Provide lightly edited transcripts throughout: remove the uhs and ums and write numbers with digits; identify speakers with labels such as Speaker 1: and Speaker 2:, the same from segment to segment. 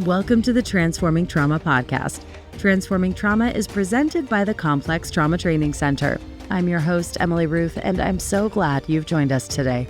Speaker 1: Welcome to the Transforming Trauma podcast. Transforming Trauma is presented by the Complex Trauma Training Center. I'm your host, Emily Ruth, and I'm so glad you've joined us today.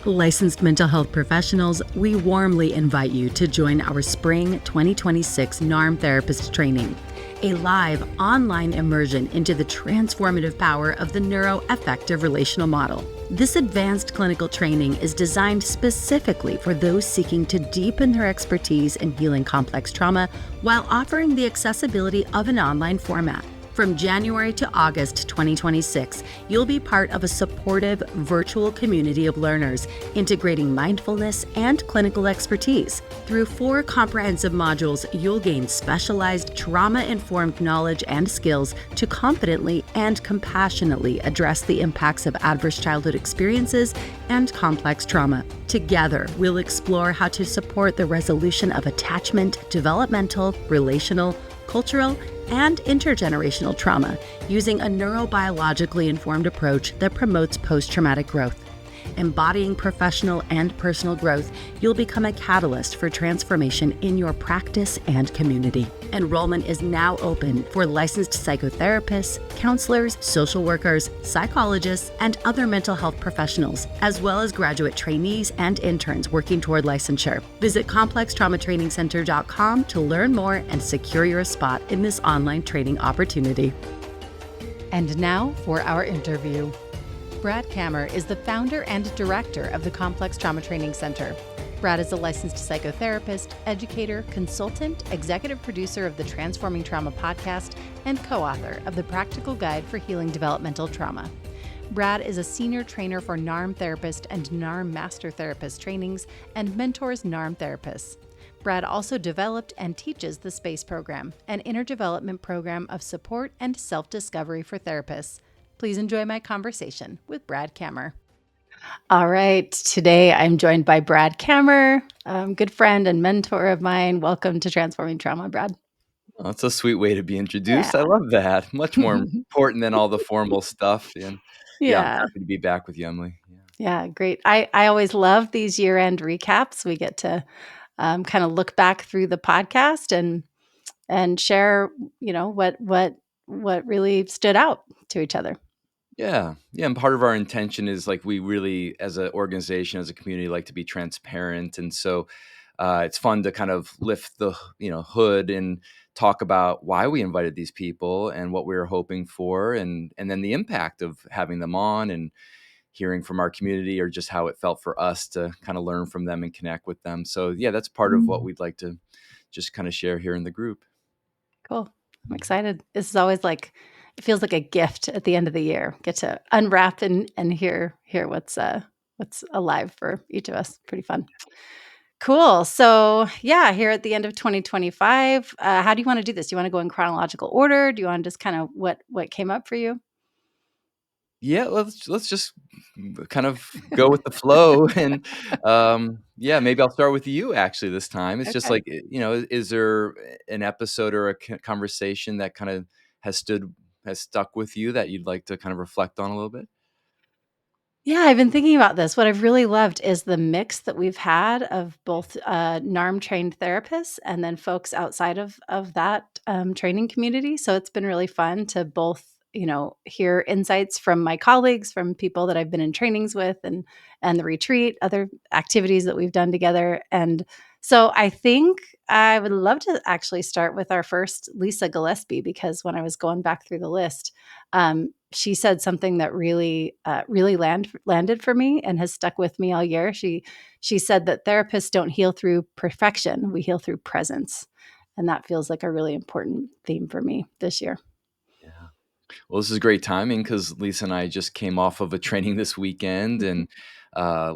Speaker 1: Licensed mental health professionals, we warmly invite you to join our Spring 2026 NARM Therapist Training, a live online immersion into the transformative power of the neuroaffective relational model. This advanced clinical training is designed specifically for those seeking to deepen their expertise in healing complex trauma while offering the accessibility of an online format. From January to August 2026, you'll be part of a supportive virtual community of learners integrating mindfulness and clinical expertise. Through 4 comprehensive modules, you'll gain specialized trauma-informed knowledge and skills to confidently and compassionately address the impacts of adverse childhood experiences and complex trauma. Together, we'll explore how to support the resolution of attachment, developmental, relational, cultural, and intergenerational trauma using a neurobiologically informed approach that promotes post-traumatic growth. Embodying professional and personal growth, you'll become a catalyst for transformation in your practice and community. Enrollment is now open for licensed psychotherapists, counselors, social workers, psychologists, and other mental health professionals, as well as graduate trainees and interns working toward licensure. Visit complextraumatrainingcenter.com to learn more and secure your spot in this online training opportunity. And now for our interview. Brad Kammer is the founder and director of the Complex Trauma Training Center. Brad is a licensed psychotherapist, educator, consultant, executive producer of the Transforming Trauma podcast, and co-author of the Practical Guide for Healing Developmental Trauma. Brad is a senior trainer for NARM therapist and NARM master therapist trainings and mentors NARM therapists. Brad also developed and teaches the SPACE program, an inner development program of support and self-discovery for therapists. Please enjoy my conversation with Brad Kammer. All right. Today I'm joined by Brad Kammer, good friend and mentor of mine. Welcome to Transforming Trauma, Brad.
Speaker 2: Oh, that's a sweet way to be introduced. I love that. Much more important than all the formal stuff. And I'm happy to be back with you, Emily.
Speaker 1: Yeah, great. I always love these year-end recaps. We get to kind of look back through the podcast and share, what really stood out to each other.
Speaker 2: Yeah. And part of our intention is like we really, as an organization, as a community, like to be transparent. And so it's fun to kind of lift the hood and talk about why we invited these people and what we were hoping for, and then the impact of having them on and hearing from our community, or just how it felt for us to kind of learn from them and connect with them. So yeah, that's part of what we'd like to just kind of share here in the group.
Speaker 1: Cool. I'm excited. This is always it feels like a gift at the end of the year. Get to unwrap and hear what's alive for each of us. Pretty fun. Cool. So yeah, here at the end of 2025, how do you want to do this? Do you want to go in chronological order? Do you want to just kind of what came up for you?
Speaker 2: Yeah, let's just kind of go with the flow. And maybe I'll start with you actually this time. It's just like, is there an episode or a conversation that kind of has stuck with you that you'd like to kind of reflect on a little bit?
Speaker 1: Yeah, I've been thinking about this. What I've really loved is the mix that we've had of both NARM trained therapists and then folks outside of that training community. So it's been really fun to both, hear insights from my colleagues, from people that I've been in trainings with, and the retreat, other activities that we've done together. And so I think I would love to actually start with our first Lisa Gillispie, because when I was going back through the list, she said something that really landed for me and has stuck with me all year. She said that therapists don't heal through perfection, we heal through presence. And that feels like a really important theme for me this year.
Speaker 2: Yeah. Well, this is great timing because Lisa and I just came off of a training this weekend, and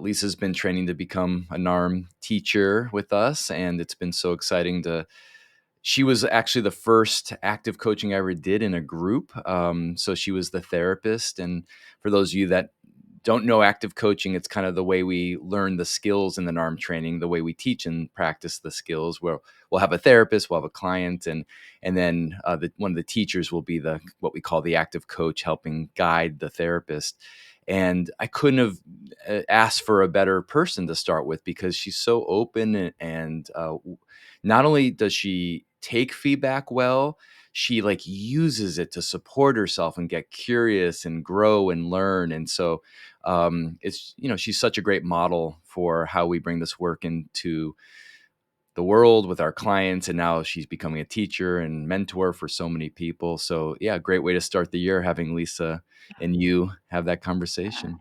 Speaker 2: Lisa's been training to become a NARM teacher with us, and it's been so exciting she was actually the first active coaching I ever did in a group. So she was the therapist. And for those of you that don't know active coaching, it's kind of the way we learn the skills in the NARM training, the way we teach and practice the skills, where we'll have a therapist, we'll have a client, and then one of the teachers will be what we call the active coach, helping guide the therapist. And I couldn't have asked for a better person to start with because she's so open and not only does she take feedback well, she like uses it to support herself and get curious and grow and learn. And so it's, she's such a great model for how we bring this work into the world with our clients, and now she's becoming a teacher and mentor for so many people. So yeah, great way to start the year having Lisa and you have that conversation.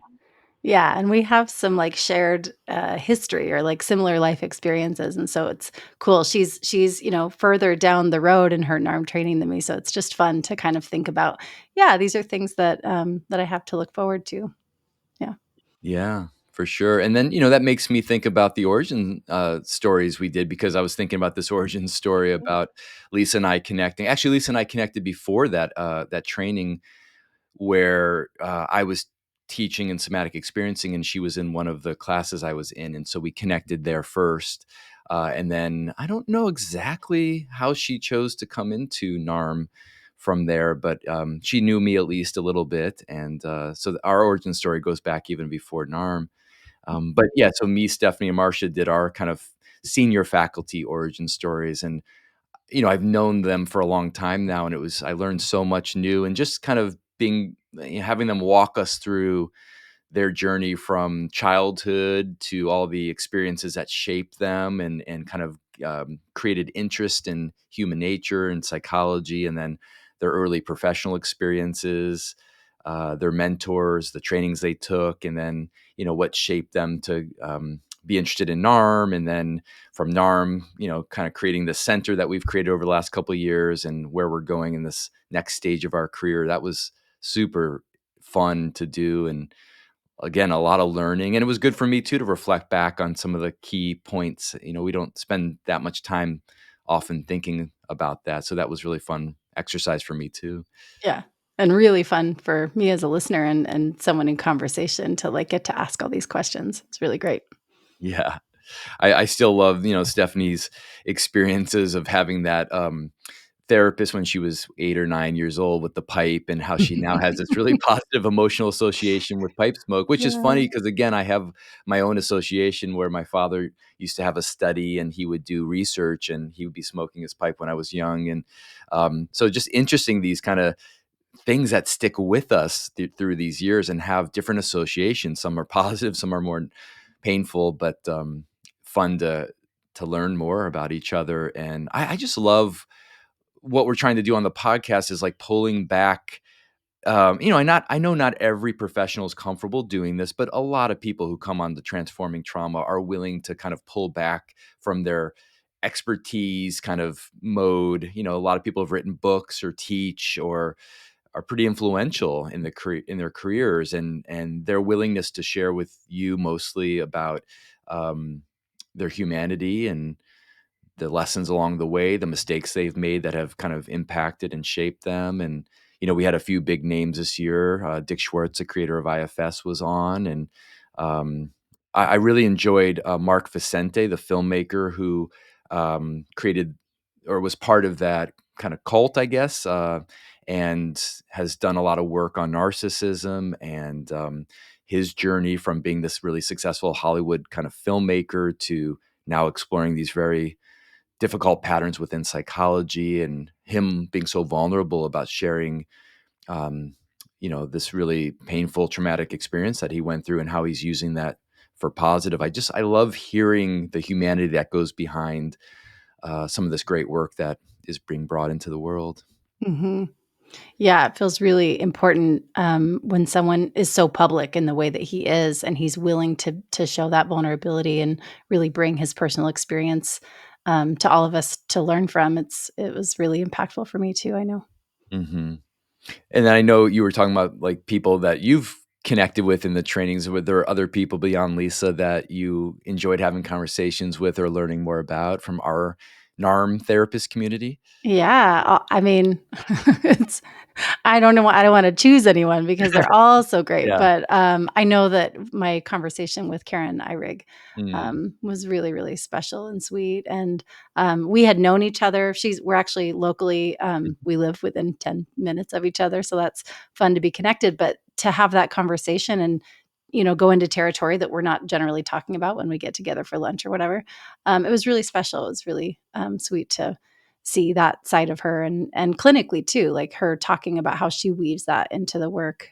Speaker 3: Yeah, and we have some, like, shared, history or, like, similar life experiences, and so it's cool. She's further down the road in her NARM training than me, so it's just fun to kind of think about, yeah, these are things that I have to look forward to. Yeah.
Speaker 2: Yeah, for sure. And then, that makes me think about the origin stories we did, because I was thinking about this origin story about Lisa and I connecting. Actually, Lisa and I connected before that training where I was teaching in somatic experiencing and she was in one of the classes I was in. And so we connected there first. And then I don't know exactly how she chose to come into NARM from there, but she knew me at least a little bit. And so our origin story goes back even before NARM. But yeah, so me, Stephanie, and Marcia did our kind of senior faculty origin stories. And I've known them for a long time now, and I learned so much new, and just kind of having them walk us through their journey from childhood to all the experiences that shaped them and kind of created interest in human nature and psychology, and then their early professional experiences, their mentors, the trainings they took, and then what shaped them to be interested in NARM, and then from NARM, kind of creating the center that we've created over the last couple of years and where we're going in this next stage of our career. That was super fun to do. And again, a lot of learning. And it was good for me too to reflect back on some of the key points. We don't spend that much time often thinking about that. So that was really fun exercise for me too.
Speaker 3: Yeah, and really fun for me as a listener and someone in conversation to, like, get to ask all these questions. It's really great.
Speaker 2: Yeah. I still love, Stephanie's experiences of having that therapist when she was 8 or 9 years old with the pipe, and how she now has this really positive emotional association with pipe smoke, which is
Speaker 3: Yeah.
Speaker 2: funny because, again, I have my own association where my father used to have a study and he would do research and he would be smoking his pipe when I was young. And so just interesting, these kind of things that stick with us through these years and have different associations. Some are positive, some are more painful, but fun to learn more about each other. And I just love what we're trying to do on the podcast is like pulling back. I know not every professional is comfortable doing this, but a lot of people who come on the transforming trauma are willing to kind of pull back from their expertise kind of mode. A lot of people have written books or teach or are pretty influential in in their careers, and their willingness to share with you mostly about um, their humanity and the lessons along the way, the mistakes they've made that have kind of impacted and shaped them. And we had a few big names this year. Dick Schwartz, the creator of IFS, was on, and um, I really enjoyed Mark Vicente, the filmmaker who created or was part of that kind of cult, I guess, and has done a lot of work on narcissism and his journey from being this really successful Hollywood kind of filmmaker to now exploring these very difficult patterns within psychology, and him being so vulnerable about sharing um, this really painful traumatic experience that he went through and how he's using that for positive. I love hearing the humanity that goes behind some of this great work that is being brought into the world.
Speaker 3: Mhm. Yeah, it feels really important, when someone is so public in the way that he is, and he's willing to show that vulnerability and really bring his personal experience, to all of us to learn from. It was really impactful for me too, I know.
Speaker 2: hmm And then I know you were talking about like people that you've connected with in the trainings. Were there other people beyond Lisa that you enjoyed having conversations with or learning more about from our NARM therapist community?
Speaker 3: Yeah, I mean, it's I don't know, I don't wanna choose anyone because they're all so great,
Speaker 2: Yeah.
Speaker 3: but, I know that my conversation with Karen Eyrig,
Speaker 2: Mm.
Speaker 3: was really, really special and sweet, and, we had known each other. We're actually locally, we live within 10 minutes of each other, so that's fun to be connected, but to have that conversation and, go into territory that we're not generally talking about when we get together for lunch or whatever, it was really special. It was really, sweet to see that side of her and clinically too, like her talking about how she weaves that into the work,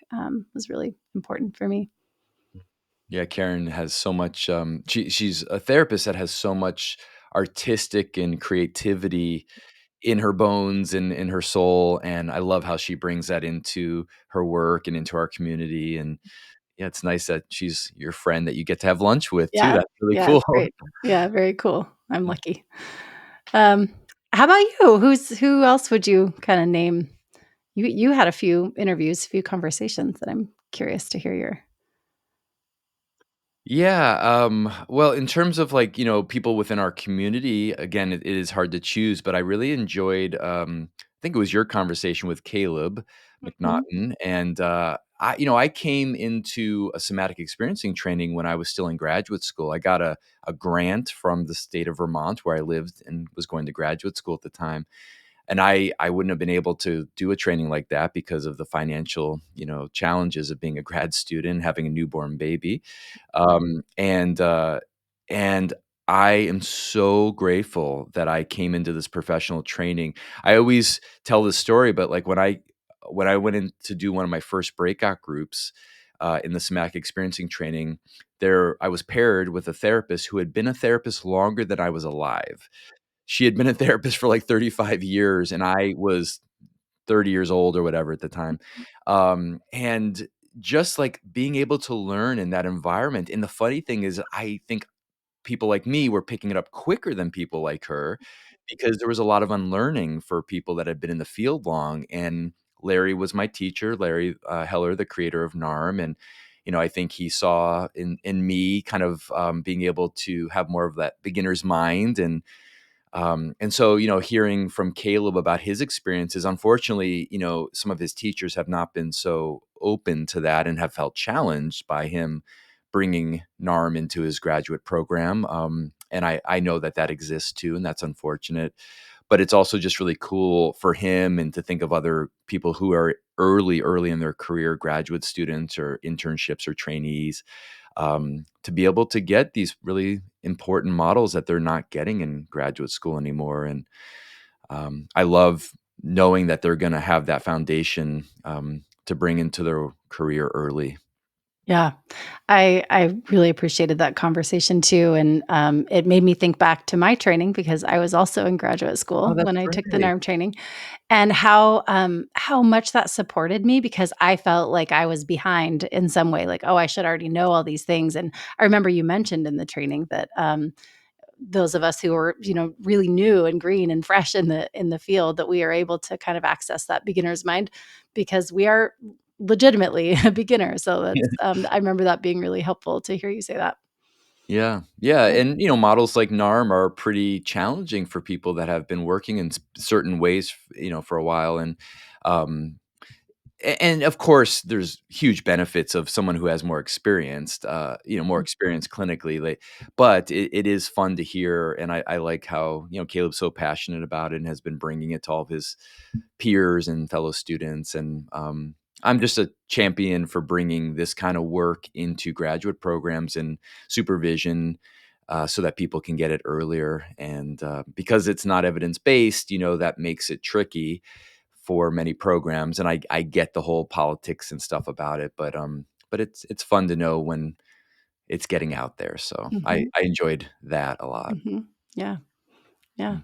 Speaker 3: was really important for me.
Speaker 2: Yeah, Karen has so much, she's a therapist that has so much artistic and creativity in her bones and in her soul, and I love how she brings that into her work and into our community, and yeah, it's nice that she's your friend that you get to have lunch with too.
Speaker 3: Yeah.
Speaker 2: That's really
Speaker 3: Yeah,
Speaker 2: cool.
Speaker 3: it's great. Yeah, very cool. I'm lucky. Um, how about you? Who else would you kinda name? You had a few interviews, a few conversations that I'm curious to hear your.
Speaker 2: Yeah, well, in terms of like, people within our community, again, it is hard to choose, but I really enjoyed, I think it was your conversation with Caleb
Speaker 3: Mhm.
Speaker 2: McNaughton. And I came into a somatic experiencing training when I was still in graduate school. I got a grant from the state of Vermont where I lived and was going to graduate school at the time. And I wouldn't have been able to do a training like that because of the financial, challenges of being a grad student, having a newborn baby. And I am so grateful that I came into this professional training. I always tell this story, but like when I went in to do one of my first breakout groups in the somatic experiencing training, there I was paired with a therapist who had been a therapist longer than I was alive. She had been a therapist for like 35 years, and I was 30 years old or whatever at the time. And just like being able to learn in that environment. And the funny thing is, I think people like me were picking it up quicker than people like her because there was a lot of unlearning for people that had been in the field long. And Larry was my teacher, Larry Heller, the creator of NARM. And, I think he saw in me kind of being able to have more of that beginner's mind. And so, hearing from Caleb about his experiences, unfortunately, some of his teachers have not been so open to that and have felt challenged by him bringing NARM into his graduate program. And I know that exists too, and that's unfortunate. But it's also just really cool for him and to think of other people who are early in their career, graduate students or internships or trainees, to be able to get these really important models that they're not getting in graduate school anymore. And I love knowing that they're going to have that foundation to bring into their career early.
Speaker 3: Yeah. I really appreciated that conversation too, and, it made me think back to my training because I was also in graduate
Speaker 2: Oh,
Speaker 3: school
Speaker 2: that's
Speaker 3: when I took the
Speaker 2: great.
Speaker 3: NARM training, and how much that supported me because I felt like I was behind in some way, like, "Oh, I should already know all these things," and I remember you mentioned in the training that, those of us who are, really new and green and fresh in the field, that we are able to kind of access that beginner's mind because we are legitimately a beginner. So that's, I remember that being really helpful to hear you say that.
Speaker 2: Yeah. Yeah.
Speaker 3: Yeah.
Speaker 2: And, models like NARM are pretty challenging for people that have been working in certain ways, for a while. Um, and of course, there's huge benefits of someone who has more experienced, more experience clinically. But it is fun to hear, and I like how Caleb's so passionate about it and has been bringing it to all of his peers and fellow students. And I'm just a champion for bringing this kind of work into graduate programs and supervision. So that people can get it earlier. And because it's not evidence based, that makes it tricky for many programs, and I get the whole politics and stuff about it, but it's fun to know when it's getting out there, so I
Speaker 3: Mhm,
Speaker 2: I enjoyed that a lot.
Speaker 3: mhm. Yeah, yeah.
Speaker 2: Mm.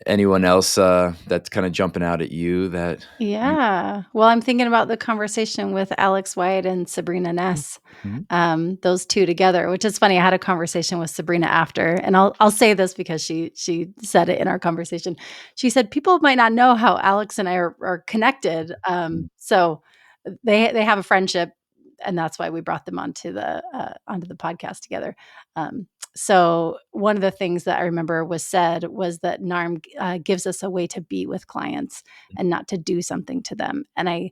Speaker 2: Anyone else, that's kinda jumping out at you that you
Speaker 3: Yeah. Well, I'm thinking about the conversation with Alex White and Sabrina Ness,
Speaker 2: Mhm.
Speaker 3: those 2 together, which is funny. I had a conversation with Sabrina after, and I'll say this because she said it in our conversation. She said, "People might not know how Alex and I are connected." So they have a friendship, that's why we brought them onto the podcast together. So one of the things that I remember was said was that NARM gives us a way to be with clients and not to do something to them. And I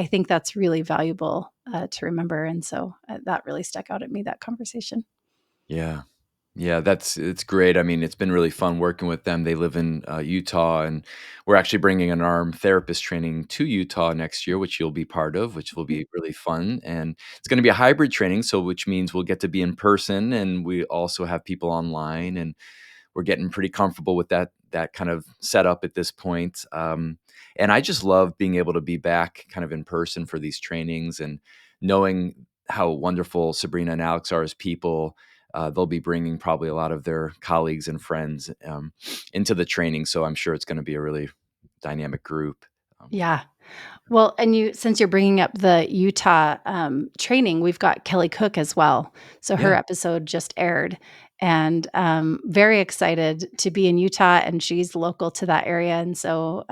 Speaker 3: think that's really valuable to remember. And so that really stuck out at me, that conversation.
Speaker 2: Yeah. Yeah, it's great. I mean, it's been really fun working with them. They live in Utah, and we're actually bringing an arm therapist training to Utah next year, which you'll be part of, which will
Speaker 3: Mhm.
Speaker 2: be really fun. And it's going to be a hybrid training, so which means we'll get to be in person, and we also have people online, and we're getting pretty comfortable with that kind of setup at this point. And I just love being able to be back kind of in person for these trainings and knowing how wonderful Sabrina and Alex are as people. They'll be bringing probably a lot of their colleagues and friends into the training, so I'm sure it's going to be a really dynamic group.
Speaker 3: Yeah. Well, and since you're bringing up the Utah training, we've got Kelly Cook as well. So her
Speaker 2: Yeah.
Speaker 3: episode just aired, and very excited to be in Utah, and she's local to that area. And so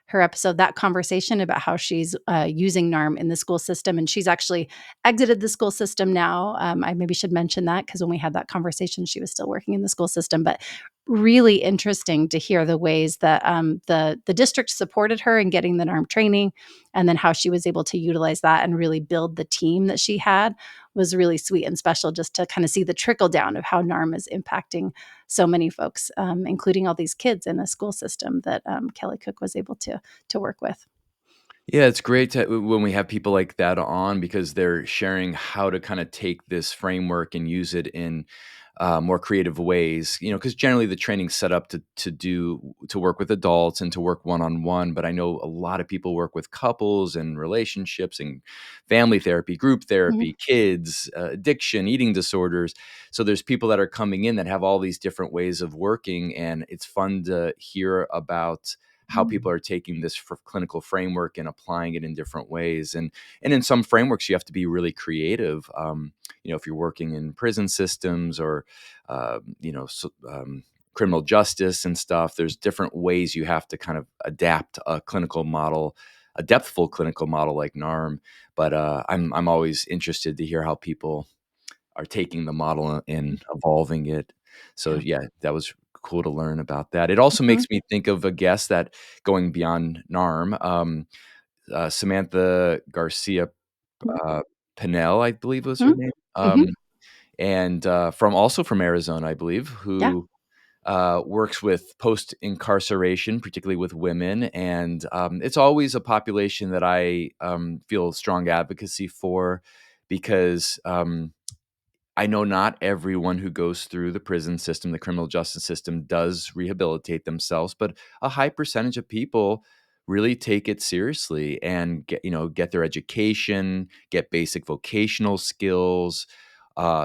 Speaker 3: her episode, that conversation about how she's using NARM in the school system, and she's actually exited the school system now. I maybe should mention that because when we had that conversation, she was still working in the school system, but really interesting to hear the ways that the district supported her in getting the NARM training, and then how she was able to utilize that and really build the team that she had was really sweet and special, just to kind of see the trickle down of how NARM is impacting so many folks, including all these kids in a school system that Kelly Cook was able to work with.
Speaker 2: Yeah, it's great when we have people like that on because they're sharing how to kind of take this framework and use it in more creative ways. Because generally the training's set up to work with adults and to work one on one. But I know a lot of people work with couples and relationships and family therapy, group
Speaker 3: Mhm.
Speaker 2: therapy, kids, addiction, eating disorders. So there's people that are coming in that have all these different ways of working, and it's fun to hear about how people are taking this clinical framework and applying it in different ways. And in some frameworks, you have to be really creative. If you're working in prison systems or, criminal justice and stuff, there's different ways you have to kind of adapt a clinical model, a depthful clinical model like NARM. But I'm always interested to hear how people are taking the model and evolving it. So
Speaker 3: Yeah.
Speaker 2: yeah, that was cool to learn about that. It also
Speaker 3: Mhm.
Speaker 2: makes me think of a guest that going beyond NARM, Samantha Garcia uh, Pinell, I believe was her
Speaker 3: Mhm.
Speaker 2: name,
Speaker 3: Mhm.
Speaker 2: and from Arizona, I believe,
Speaker 3: Yeah.
Speaker 2: who works with post incarceration, particularly with women, and it's always a population that I feel strong advocacy for because. I know not everyone who goes through the prison system, the criminal justice system, does rehabilitate themselves, but a high percentage of people really take it seriously and get their education, get basic vocational skills,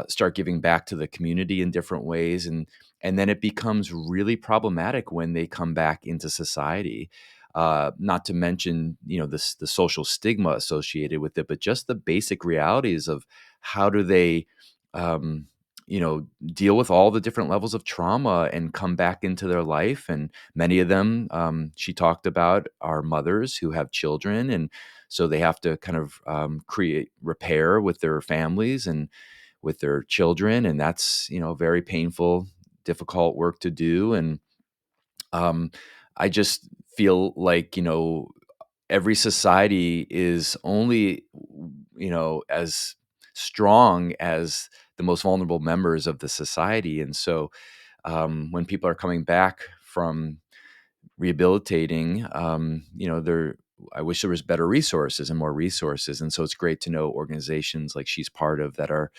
Speaker 2: start giving back to the community in different ways, and then it becomes really problematic when they come back into society. Not to mention, the social stigma associated with it, but just the basic realities of how do they um, deal with all the different levels of trauma and come back into their life. And many of them, she talked about, are mothers who have children. And so they have to kind of create repair with their families and with their children. And that's, very painful, difficult work to do. And um, I just feel like, every society is only, as strong as the most vulnerable members of the society. And so when people are coming back from rehabilitating, I wish there was better resources and more resources. And so it's great to know organizations like she's part of that are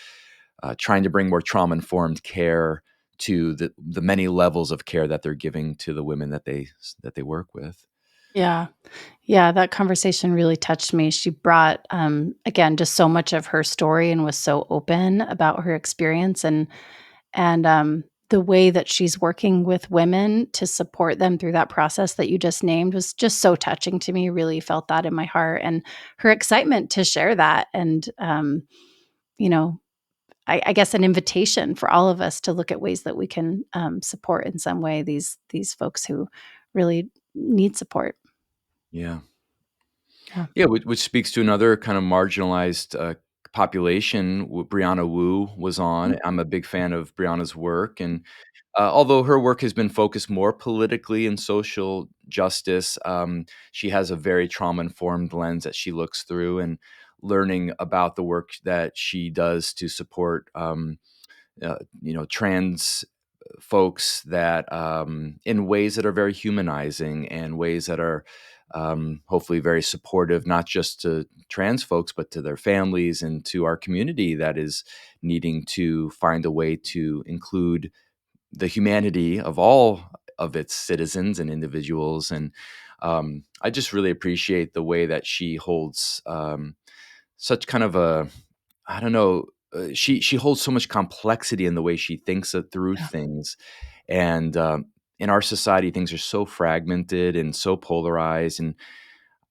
Speaker 2: trying to bring more trauma-informed care to the many levels of care that they're giving to the women that they work with.
Speaker 3: Yeah. Yeah, that conversation really touched me. She brought, again, just so much of her story and was so open about her experience, and the way that she's working with women to support them through that process that you just named was just so touching to me. Really felt that in my heart, and her excitement to share that, and you know, I guess an invitation for all of us to look at ways that we can support in some way these folks who really need support.
Speaker 2: Yeah.
Speaker 3: Yeah.
Speaker 2: Yeah, which speaks to another kind of marginalized population. Brianna Wu was on. I'm a big fan of Brianna's work, and although her work has been focused more politically and social justice, she has a very trauma-informed lens that she looks through, and learning about the work that she does to support, trans folks that in ways that are very humanizing and ways that are hopefully very supportive, not just to trans folks, but to their families and to our community that is needing to find a way to include the humanity of all of its citizens and individuals. And I just really appreciate the way that she holds such kind of a, I don't know, she holds so much complexity in the way she thinks it through
Speaker 3: Yeah.
Speaker 2: things. And in our society, things are so fragmented and so polarized. And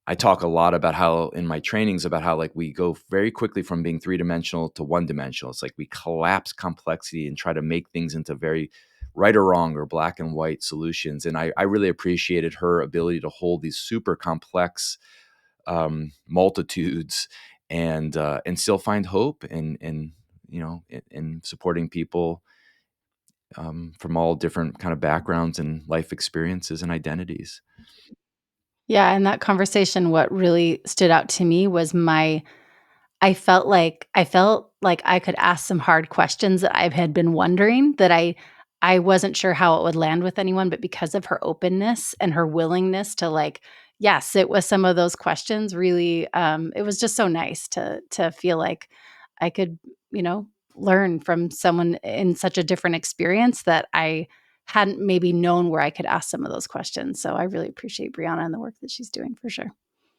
Speaker 2: I talk a lot about how in my trainings about how like we go very quickly from being three-dimensional to one-dimensional. It's like we collapse complexity and try to make things into very right or wrong or black and white solutions. And I really appreciated her ability to hold these super complex multitudes and still find hope in supporting people from all different kind of backgrounds and life experiences and identities.
Speaker 3: Yeah, in that conversation, what really stood out to me was I felt like I could ask some hard questions that I had been wondering that I wasn't sure how it would land with anyone, but because of her openness and her willingness to yeah, sit with some of those questions, really, it was just so nice to feel like I could, you know, learn from someone in such a different experience that I hadn't maybe known where I could ask some of those questions. So I really appreciate Brianna and the work that she's doing for sure.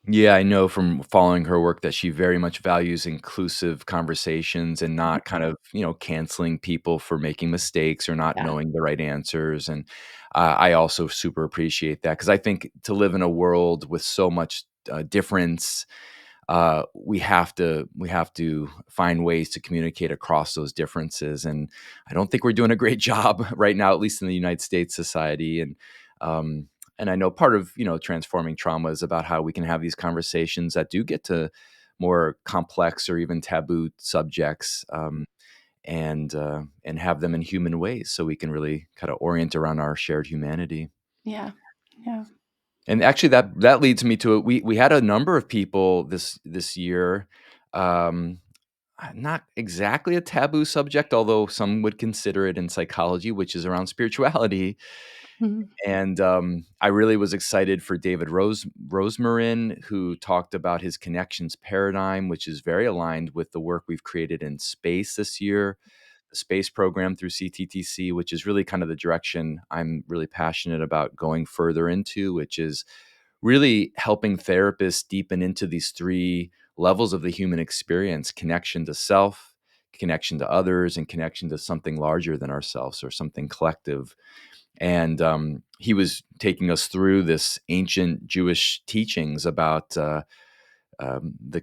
Speaker 2: Yeah, I know from following her work that she very much values inclusive conversations and
Speaker 3: Mhm.
Speaker 2: not kind of, canceling people for making mistakes or not
Speaker 3: Yeah.
Speaker 2: knowing the right answers. And I also super appreciate that because I think to live in a world with so much difference, we have to find ways to communicate across those differences. And I don't think we're doing a great job right now, at least in the United States society. Um, and I know part of transforming trauma is about how we can have these conversations that do get to more complex or even taboo subjects, and have them in human ways, so we can really kind of orient around our shared humanity.
Speaker 3: Yeah. Yeah.
Speaker 2: And actually, that leads me to it. We had a number of people this year. Um, Not exactly a taboo subject, although some would consider it in psychology, which is around spirituality.
Speaker 3: Mhm.
Speaker 2: And I really was excited for David Rosemarin, who talked about his connections paradigm, which is very aligned with the work we've created in space this year, the space program through CTTC, which is really kind of the direction I'm really passionate about going further into, which is really helping therapists deepen into these three levels of the human experience: connection to self, connection to others, and connection to something larger than ourselves or something collective. And he was taking us through this ancient Jewish teachings about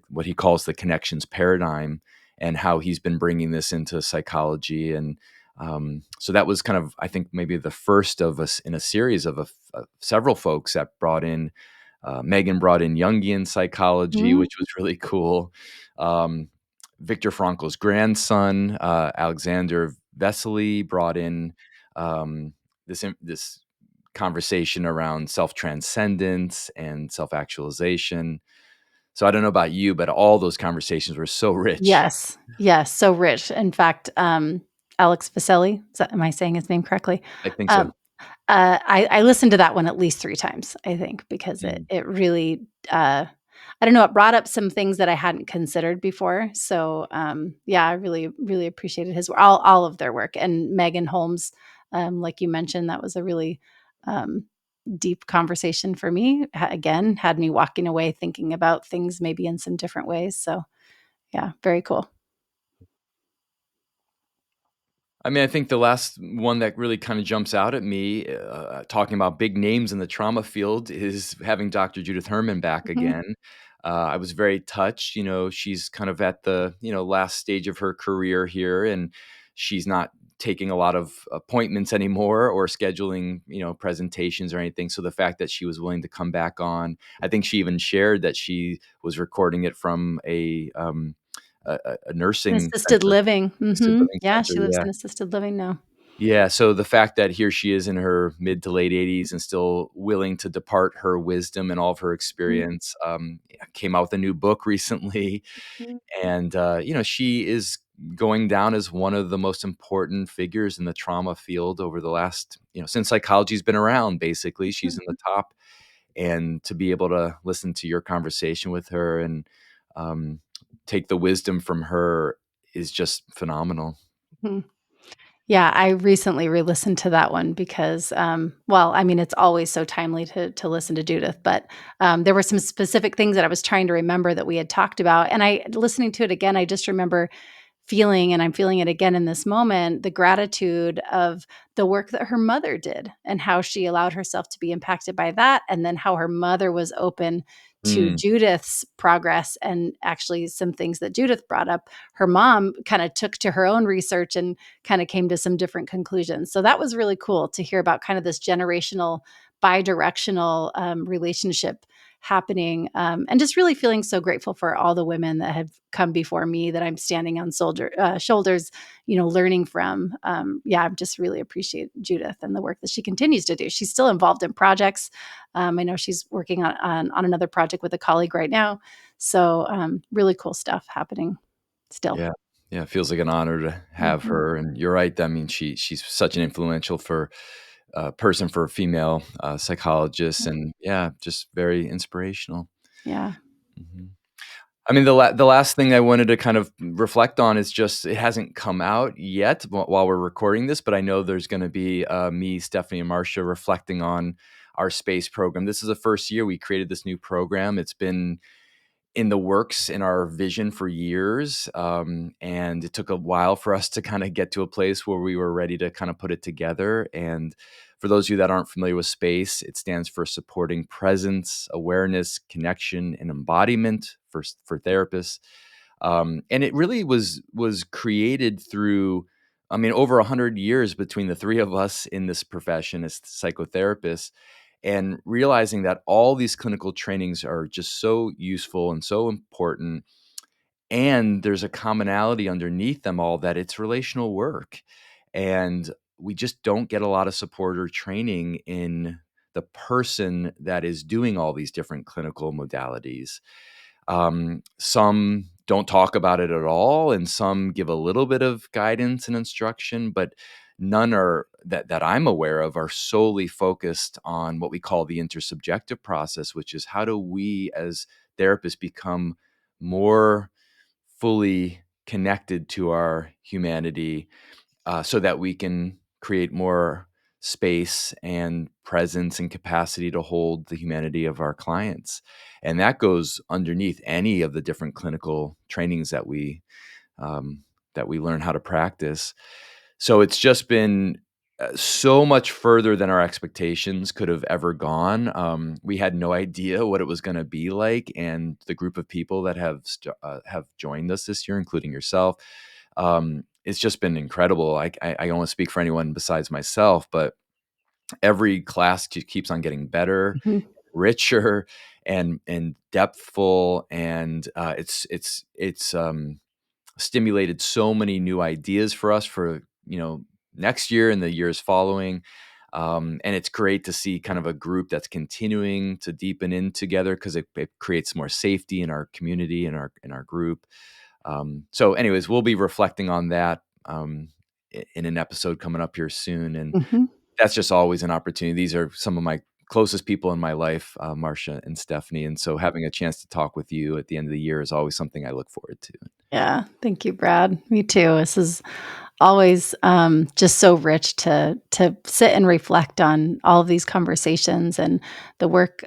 Speaker 2: what he calls the connections paradigm, and how he's been bringing this into psychology. And so that was kind of, I think, maybe the first of us in a series of several folks that brought in. Megan brought in Jungian psychology,
Speaker 3: Mhm.
Speaker 2: which was really cool. Um, Viktor Frankl's grandson, Alexander Vesely, brought in um, this conversation around self transcendence and self actualization. So I don't know about you, but all those conversations were so rich.
Speaker 3: Yes. Yes, so rich. In fact, Alex Vaselli, am I saying his name correctly?
Speaker 2: I think so.
Speaker 3: Um, I listened to that one at least 3 times, I think, because it
Speaker 2: Mm.
Speaker 3: it really, I don't know, it brought up some things that I hadn't considered before. So, yeah, I really, really appreciated his all of their work. And Megan Holmes, like you mentioned, that was a really, um, deep conversation for me. Again, had me walking away thinking about things maybe in some different ways. So, yeah, very cool.
Speaker 2: I mean, I think the last one that really kind of jumps out at me, talking about big names in the trauma field, is having Dr. Judith Herman back
Speaker 3: Mhm.
Speaker 2: again. I was very touched. She's kind of at the last stage of her career here, and she's not taking a lot of appointments anymore or scheduling presentations or anything. So the fact that she was willing to come back on, I think she even shared that she was recording it from a nursing
Speaker 3: Assisted
Speaker 2: center,
Speaker 3: living.
Speaker 2: assisted
Speaker 3: Mhm.
Speaker 2: living
Speaker 3: Yeah,
Speaker 2: center.
Speaker 3: she lives
Speaker 2: Yeah.
Speaker 3: in assisted living now.
Speaker 2: Yeah, so the fact that here she is in her mid to late 80s and still willing to depart her wisdom and all of her
Speaker 3: Mhm.
Speaker 2: experience, came out with a new book recently,
Speaker 3: Mhm.
Speaker 2: and, she is going down as one of the most important figures in the trauma field over the last, since psychology's been around, basically. She's in the top, and to be able to listen to your conversation with her and, um, take the wisdom from her is just phenomenal.
Speaker 3: Mhm. Yeah, I recently re-listened to that one because, well, I mean, it's always so timely to listen to Judith, but there were some specific things that I was trying to remember that we had talked about, and I listening to it again, I just remember feeling, and I'm feeling it again in this moment, the gratitude of the work that her mother did and how she allowed herself to be impacted by that, and then how her mother was open to
Speaker 2: Mm,
Speaker 3: Judith's progress and actually some things that Judith brought up. Her mom kind of took to her own research and kind of came to some different conclusions. So that was really cool to hear about kind of this generational, bi-directional relationship happening, and just really feeling so grateful for all the women that have come before me that I'm standing on shoulders, learning from. Yeah, I just really appreciate Judith and the work that she continues to do. She's still involved in projects. I know she's working on another project with a colleague right now. So really cool stuff happening still.
Speaker 2: yeah. Yeah, it feels like an honor to have
Speaker 3: Mhm.
Speaker 2: her, and you're right, I mean, she's such an influential person for female, psychologists, and, yeah, just very inspirational.
Speaker 3: Yeah.
Speaker 2: Mhm. I mean, the last thing I wanted to kind of reflect on is just it hasn't come out yet while we're recording this, but I know there's gonna be, me, Stephanie, and Marcia reflecting on our space program. This is the first year we created this new program. It's been in the works in our vision for years. And it took a while for us to kind of get to a place where we were ready to kind of put it together. And for those of you that aren't familiar with SPACE, it stands for Supporting Presence, Awareness, Connection, and Embodiment for therapists. And it really was created through, I mean, over 100 years between the three of us in this profession as psychotherapists, and realizing that all these clinical trainings are just so useful and so important, and there's a commonality underneath them all, that it's relational work, and we just don't get a lot of support or training in the person that is doing all these different clinical modalities. Some don't talk about it at all, and some give a little bit of guidance and instruction, but none are that I'm aware of are solely focused on what we call the intersubjective process, which is how do we as therapists become more fully connected to our humanity, so that we can create more space and presence and capacity to hold the humanity of our clients. And that goes underneath any of the different clinical trainings that we learn how to practice. So it's just been so much further than our expectations could have ever gone. We had no idea what it was going to be like, and the group of people that have joined us this year, including yourself, it's just been incredible. I don't want to speak for anyone besides myself, but every class keeps on getting better,
Speaker 3: Mhm.
Speaker 2: richer, and depthful, and it's stimulated so many new ideas for us for next year and the years following. And it's great to see kind of a group that's continuing to deepen in together, because it creates more safety in our community, in our group. So anyways, we'll be reflecting on that, in an episode coming up here soon. And
Speaker 3: Mhm.
Speaker 2: that's just always an opportunity. These are some of my closest people in my life, Marcia and Stephanie. And so having a chance to talk with you at the end of the year is always something I look forward to.
Speaker 3: Yeah. Thank you, Brad. Me too. This is always just so rich to sit and reflect on all of these conversations and the work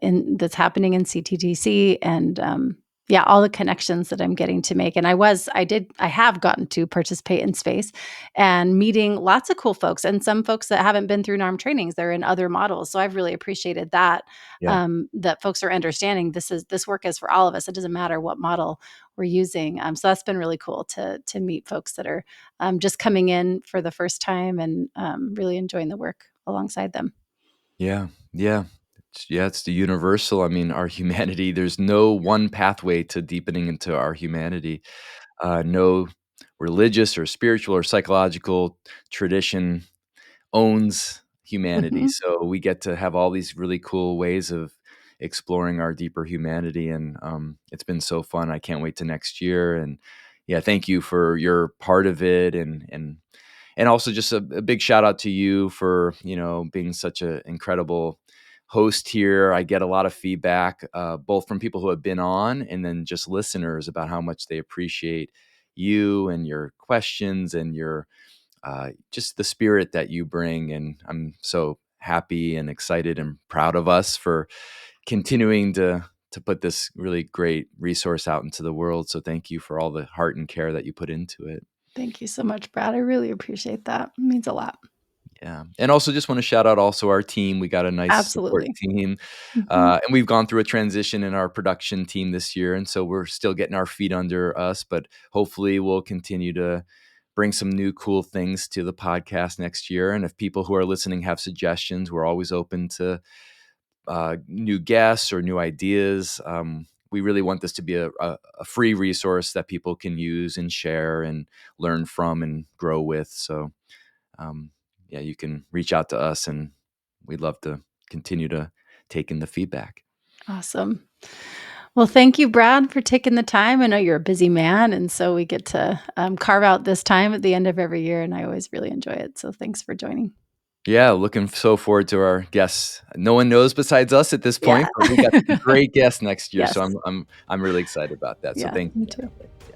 Speaker 3: in that's happening in CTTC, and yeah, all the connections that I'm getting to make. And I have gotten to participate in space and meeting lots of cool folks, and some folks that haven't been through NARM trainings. They're in other models, so I've really appreciated that,
Speaker 2: Yeah.
Speaker 3: that folks are understanding this work is for all of us. It doesn't matter what model we're using. So that's been really cool to meet folks that are just coming in for the first time, and really enjoying the work alongside them.
Speaker 2: Yeah. Yeah. Yeah, it's the universal. I mean, our humanity, there's no one pathway to deepening into our humanity. No religious or spiritual or psychological tradition owns humanity.
Speaker 3: Mhm.
Speaker 2: So we get to have all these really cool ways of exploring our deeper humanity. And it's been so fun. I can't wait to next year. And yeah, thank you for your part of it. And also just a big shout out to you for, being such an incredible host here. I get a lot of feedback, both from people who have been on and then just listeners about how much they appreciate you and your questions and your just the spirit that you bring. And I'm so happy and excited and proud of us for continuing to put this really great resource out into the world. So thank you for all the heart and care that you put into it.
Speaker 3: Thank you so much, Brad. I really appreciate that. It means a lot.
Speaker 2: Yeah. And also just want to shout out also our team. We got a nice support
Speaker 3: Absolutely.
Speaker 2: team.
Speaker 3: Mhm.
Speaker 2: And we've gone through a transition in our production team this year. And so we're still getting our feet under us, but hopefully we'll continue to bring some new cool things to the podcast next year. And if people who are listening have suggestions, we're always open to new guests or new ideas. We really want this to be a free resource that people can use and share and learn from and grow with. So yeah, you can reach out to us and we'd love to continue to take in the feedback.
Speaker 3: Awesome. Well, thank you, Brad, for taking the time. I know you're a busy man, and so we get to carve out this time at the end of every year, and I always really enjoy it. So thanks for joining.
Speaker 2: Yeah, looking so forward to our guests. No one knows besides us at this
Speaker 3: Yeah.
Speaker 2: point, but we got some great guests next year. So
Speaker 3: Yes.
Speaker 2: I'm really excited about that. So
Speaker 3: Yeah,
Speaker 2: thank
Speaker 3: me
Speaker 2: you,
Speaker 3: too.
Speaker 2: Emily. Yeah.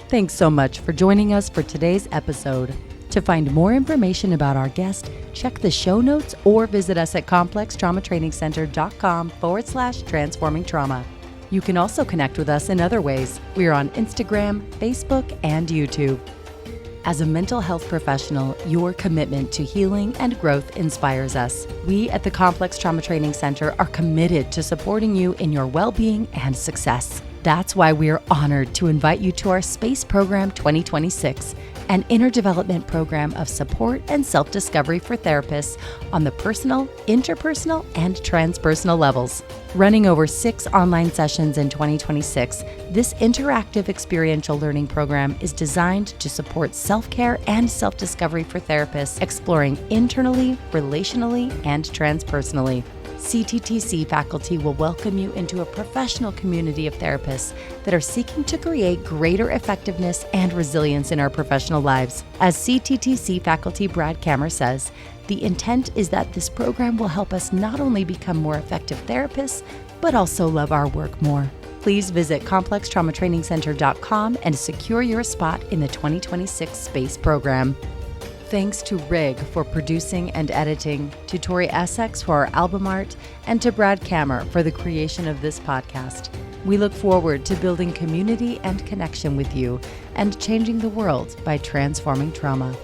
Speaker 1: Thanks so much for joining us for today's episode. To find more information about our guest, check the show notes or visit us at complextraumatrainingcenter.com/transforming trauma. You can also connect with us in other ways. We are on Instagram, Facebook, and YouTube. As a mental health professional, your commitment to healing and growth inspires us. We at the Complex Trauma Training Center are committed to supporting you in your well-being and success. That's why we are honored to invite you to our Space Program 2026, an inner development program of support and self-discovery for therapists on the personal, interpersonal, and transpersonal levels. Running over 6 online sessions in 2026, this interactive experiential learning program is designed to support self-care and self-discovery for therapists exploring internally, relationally, and transpersonally. CTTC faculty will welcome you into a professional community of therapists that are seeking to create greater effectiveness and resilience in our professional lives. As CTTC faculty Brad Kammer says, the intent is that this program will help us not only become more effective therapists, but also love our work more. Please visit complextraumatrainingcenter.com and secure your spot in the 2026 SPACE program. Thanks to Rig for producing and editing, to Tori Essex for our album art, and to Brad Kammer for the creation of this podcast. We look forward to building community and connection with you and changing the world by transforming trauma.